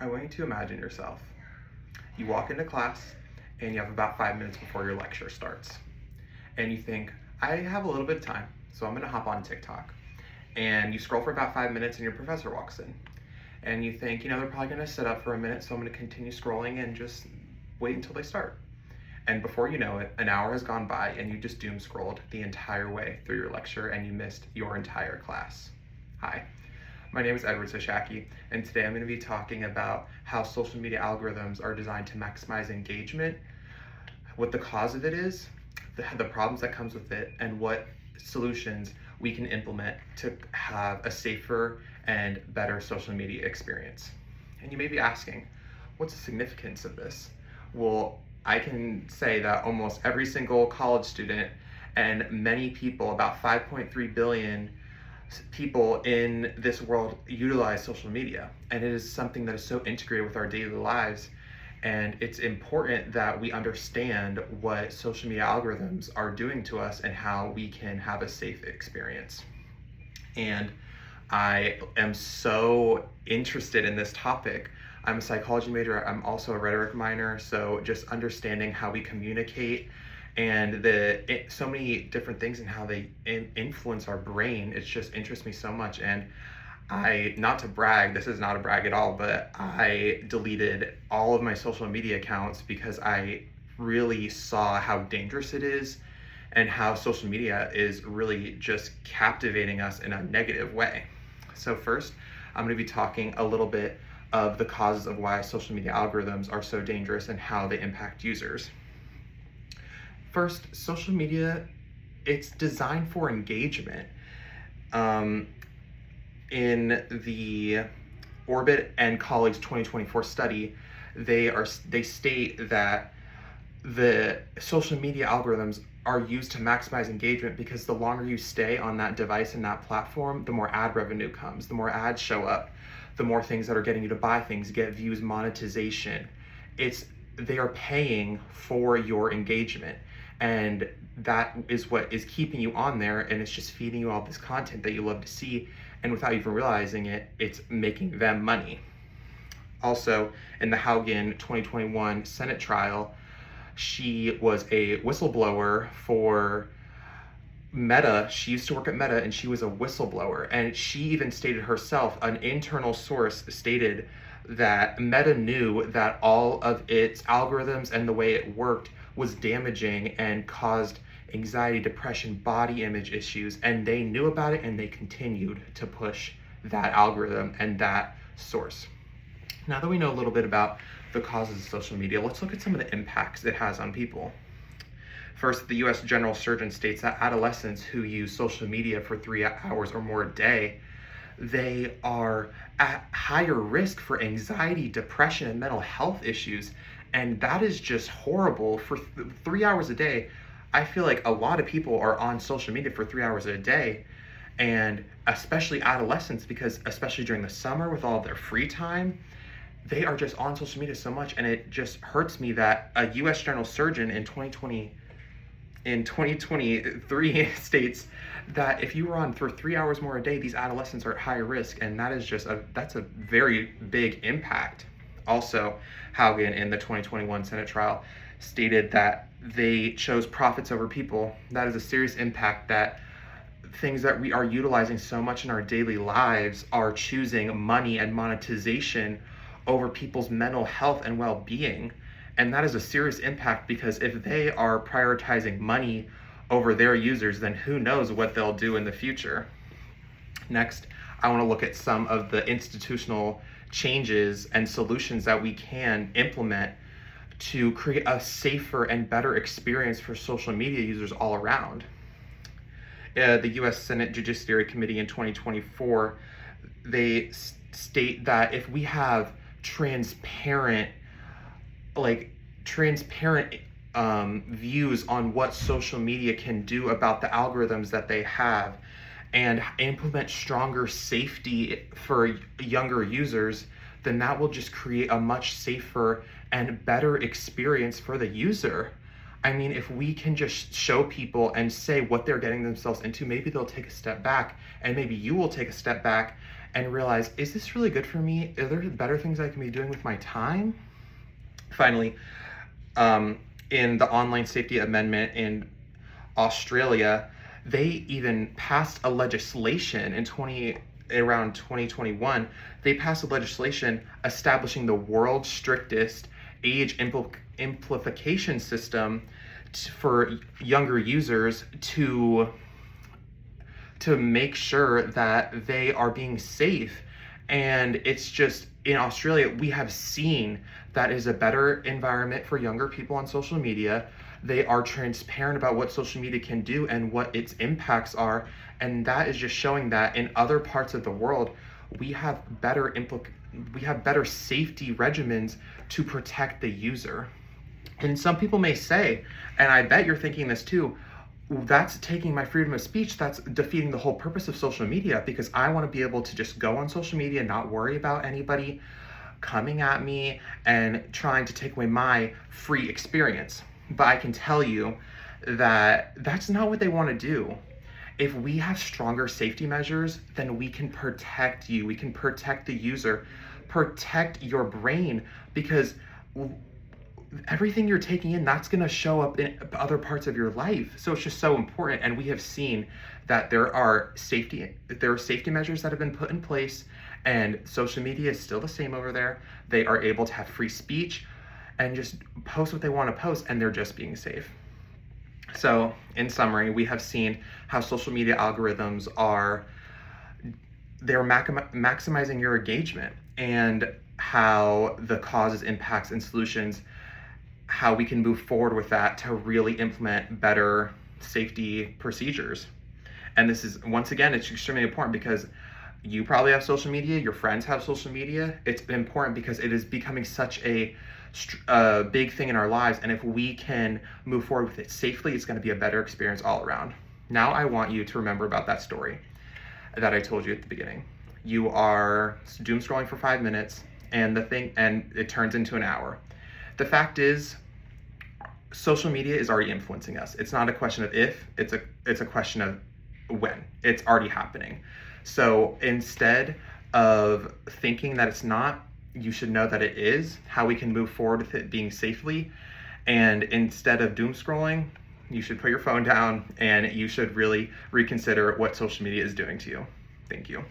I want you to imagine yourself. You walk into class and you have about 5 minutes before your lecture starts. And you think, I have a little bit of time, so I'm gonna hop on TikTok. And you scroll for about 5 minutes and your professor walks in. And you think, they're probably gonna sit up for a minute, so I'm gonna continue scrolling and just wait until they start. And before you know it, an hour has gone by and you just doom scrolled the entire way through your lecture and you missed your entire class. Hi, my name is Edward Soshaki, and today I'm going to be talking about how social media algorithms are designed to maximize engagement, what the cause of it is, the problems that comes with it, and what solutions we can implement to have a safer and better social media experience. And you may be asking, what's the significance of this? Well, I can say that almost every single college student and many people, about 5.3 billion people in this world, utilize social media. And it is something that is so integrated with our daily lives. And it's important that we understand what social media algorithms are doing to us and how we can have a safe experience. And I am so interested in this topic. I'm a psychology major. I'm also a rhetoric minor. So just understanding how we communicate and so many different things and how they influence our brain, it just interests me so much. And not to brag, this is not a brag at all, but I deleted all of my social media accounts because I really saw how dangerous it is and how social media is really just captivating us in a negative way. So first, I'm going to be talking a little bit of the causes of why social media algorithms are so dangerous and how they impact users. First, social media, it's designed for engagement. In the Orbit and colleagues 2024 study, they state that the social media algorithms are used to maximize engagement because the longer you stay on that device and that platform, the more ad revenue comes, the more ads show up, the more things that are getting you to buy things, get views, monetization. They are paying for your engagement. And that is what is keeping you on there, and it's just feeding you all this content that you love to see, and without even realizing it, it's making them money. Also, in the Haugen 2021 Senate trial, she was a whistleblower for Meta. She used to work at Meta, and she was a whistleblower, and she even stated herself, an internal source stated that Meta knew that all of its algorithms and the way it worked was damaging and caused anxiety, depression, body image issues, and they knew about it and they continued to push that algorithm and that source. Now that we know a little bit about the causes of social media, let's look at some of the impacts it has on people. First, the US General Surgeon states that adolescents who use social media for 3 hours or more a day, they are at higher risk for anxiety, depression, and mental health issues. And that is just horrible. For 3 hours a day, I feel like a lot of people are on social media for 3 hours a day, and especially adolescents, because especially during the summer with all of their free time, they are just on social media so much. And it just hurts me that a US General Surgeon in 2023 states that if you were on for 3 hours more a day, these adolescents are at higher risk, and that's a very big impact. Also, Haugen in the 2021 Senate trial stated that they chose profits over people. That is a serious impact, that things that we are utilizing so much in our daily lives are choosing money and monetization over people's mental health and well-being. And that is a serious impact, because if they are prioritizing money over their users, then who knows what they'll do in the future. Next, I want to look at some of the institutional changes and solutions that we can implement to create a safer and better experience for social media users all around. The US Senate Judiciary Committee in 2024, they state that if we have transparent views on what social media can do about the algorithms that they have, and implement stronger safety for younger users, then that will just create a much safer and better experience for the user. I mean, if we can just show people and say what they're getting themselves into, maybe they'll take a step back, and maybe you will take a step back and realize, is this really good for me? Are there better things I can be doing with my time? Finally, in the Online Safety Amendment in Australia, they even passed a legislation around 2021. They passed a legislation establishing the world's strictest age amplification system for younger users to make sure that they are being safe. And it's just, in Australia, we have seen that is a better environment for younger people on social media. They are transparent about what social media can do and what its impacts are. And that is just showing that in other parts of the world, we have better safety regimens to protect the user. And some people may say, and I bet you're thinking this too, that's taking my freedom of speech. That's defeating the whole purpose of social media, because I want to be able to just go on social media and not worry about anybody coming at me and trying to take away my free experience. But I can tell you that that's not what they want to do. If we have stronger safety measures, then we can protect you. We can protect the user, protect your brain, because everything you're taking in, that's going to show up in other parts of your life. So it's just so important. And we have seen that there are safety measures that have been put in place, and social media is still the same over there. They are able to have free speech and just post what they want to post, and they're just being safe. So in summary, we have seen how social media algorithms they're maximizing your engagement, and how the causes, impacts, and solutions, how we can move forward with that to really implement better safety procedures. And this is, once again, it's extremely important because you probably have social media, your friends have social media. It's important because it is becoming such a big thing in our lives. And if we can move forward with it safely, it's going to be a better experience all around. Now I want you to remember about that story that I told you at the beginning. You are doom scrolling for 5 minutes, and it turns into an hour. The fact is, social media is already influencing us. It's not a question of if, it's a question of when. It's already happening. So instead of thinking that it's not, you should know that it is, how we can move forward with it being safely. And instead of doom scrolling, you should put your phone down, and you should really reconsider what social media is doing to you. Thank you.